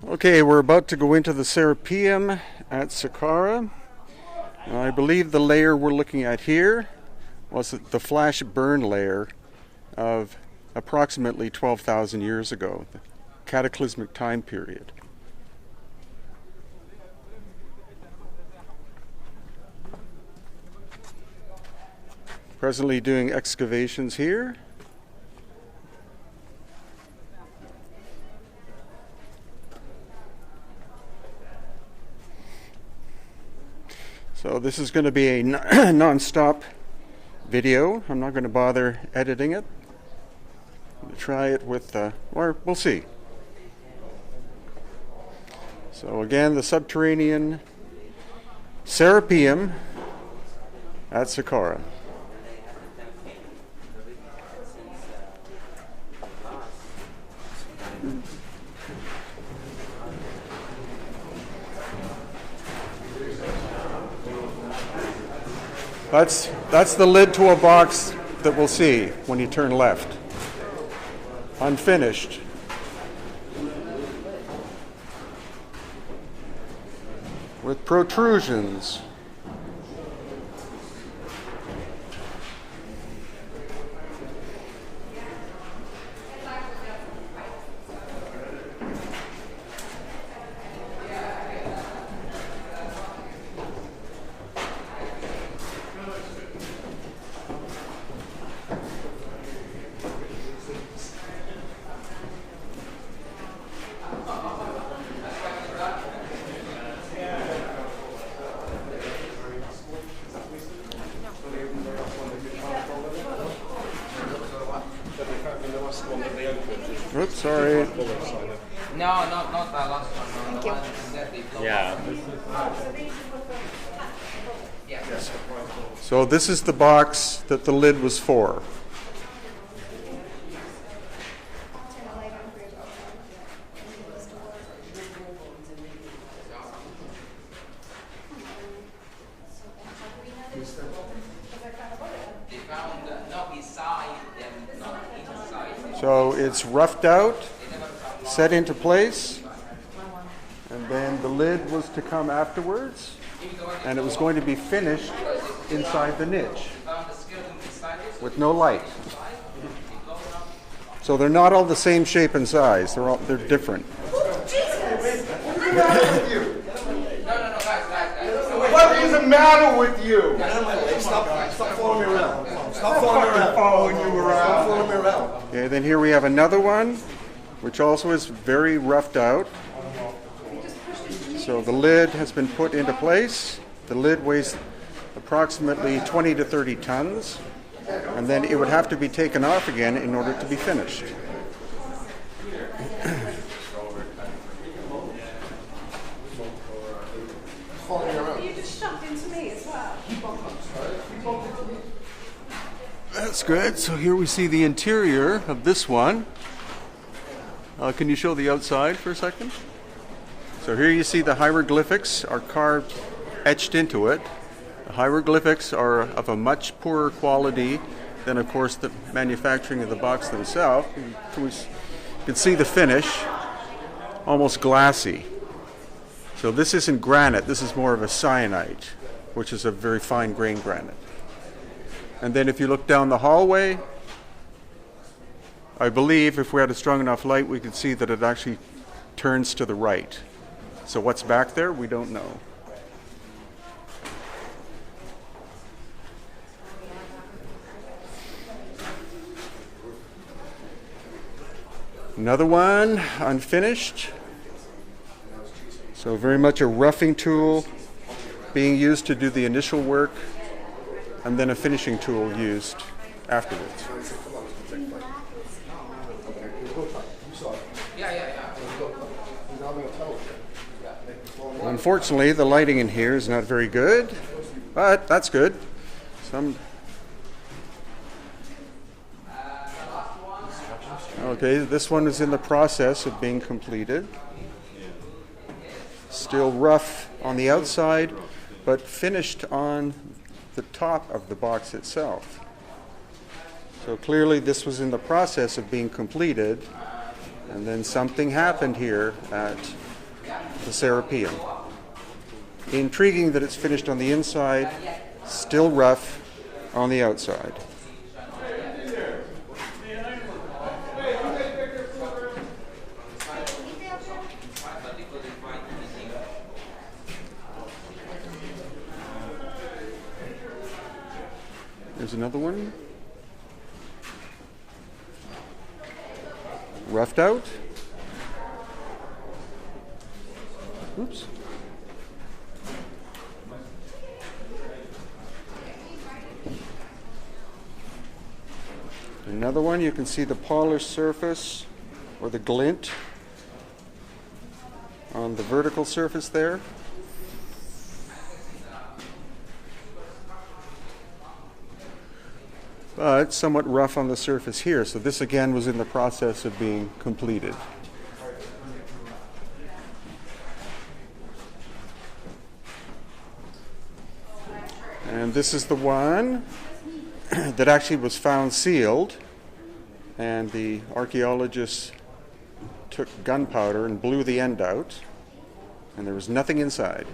Okay, we're about to go into the Serapeum at Saqqara. I believe the layer we're looking at here was the flash burn layer of approximately 12,000 years ago, the cataclysmic time period. Presently doing excavations here. So this is going to be a non-stop video. I'm not going to bother editing it. I'm going to try it with, or we'll see. So again, the subterranean Serapeum at Saqqara. That's the lid to a box that we'll see when you turn left. Unfinished. With protrusions. Oops, sorry. No, not the last one. Thank you. Yeah. So this is the box that the lid was for. So it's roughed out, set into place, and then the lid was to come afterwards, and it was going to be finished inside the niche with no light. So they're not all the same shape and size. They're different. What is the matter with you? Stop following me around. Stop following you around. Stop following me around. Okay, then here we have another one, which also is very roughed out. So the lid has been put into place. The lid weighs approximately 20 to 30 tons, and then it would have to be taken off again in order to be finished. You just shoved into me as well. That's good. So here we see the interior of this one. Can you show the outside for a second? So here you see the hieroglyphics are carved, etched into it. The hieroglyphics are of a much poorer quality than, of course, the manufacturing of the box themselves. You can see the finish, almost glassy. So this isn't granite, this is more of a syenite, which is a very fine grained granite. And then if you look down the hallway, I believe if we had a strong enough light, we could see that it actually turns to the right. So what's back there, we don't know. Another one, unfinished. So very much a roughing tool being used to do the initial work, and then a finishing tool used afterwards. Unfortunately, the lighting in here is not very good, but that's good. Okay, this one is in the process of being completed. Still rough on the outside, but finished on the top of the box itself. So clearly this was in the process of being completed, And then something happened here at the Serapeum. Intriguing that it's finished on the inside, still rough on the outside. There's another one. Roughed out. Oops. Another one, you can see the polished surface or the glint on the vertical surface there. But somewhat rough on the surface here. So this again was in the process of being completed. And this is the one that actually was found sealed, and the archaeologists took gunpowder and blew the end out, and there was nothing inside.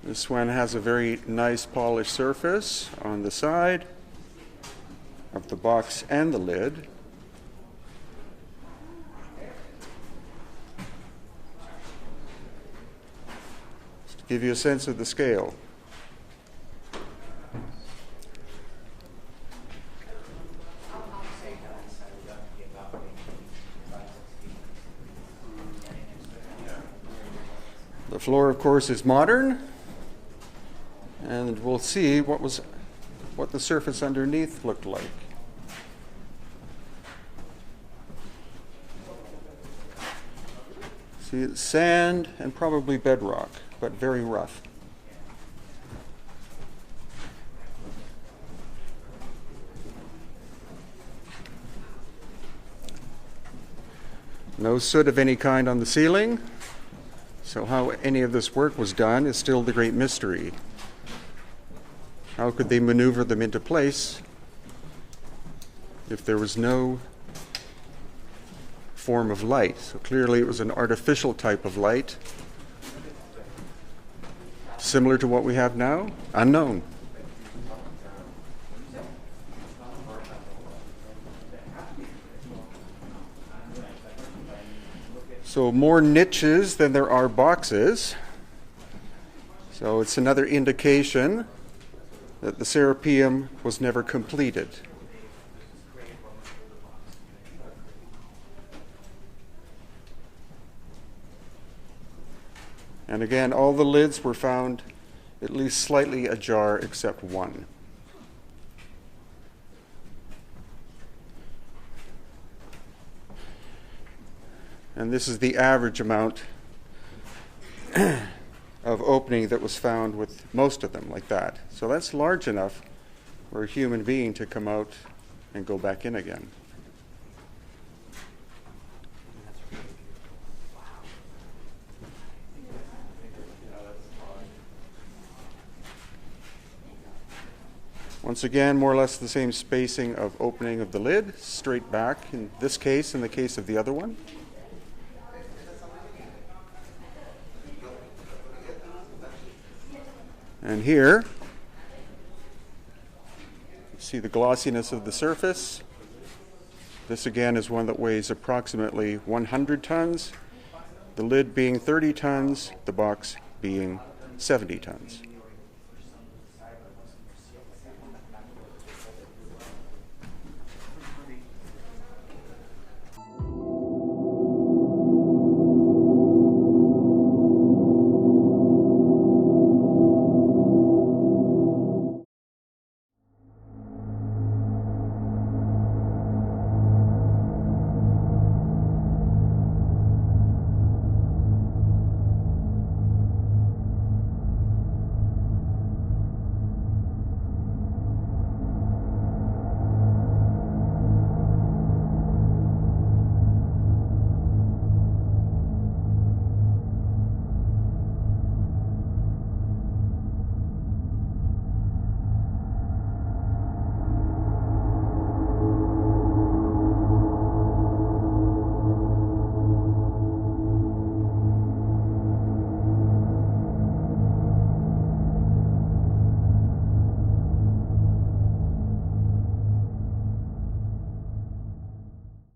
This one has a very nice polished surface on the side of the box and the lid. Just to give you a sense of the scale. The floor, of course, is modern. And we'll see what the surface underneath looked like. See, it's sand and probably bedrock, but very rough. No soot of any kind on the ceiling. So how any of this work was done is still the great mystery. How could they maneuver them into place if there was no form of light? So clearly it was an artificial type of light, similar to what we have now, unknown. So more niches than there are boxes. So it's another indication that the Serapeum was never completed. And again, all the lids were found at least slightly ajar except one. And this is the average amount of opening that was found with most of them, like that. So that's large enough for a human being to come out and go back in again. Once again, more or less the same spacing of opening of the lid, straight back in this case, in the case of the other one. And here, you see the glossiness of the surface. This again is one that weighs approximately 100 tons, the lid being 30 tons, the box being 70 tons.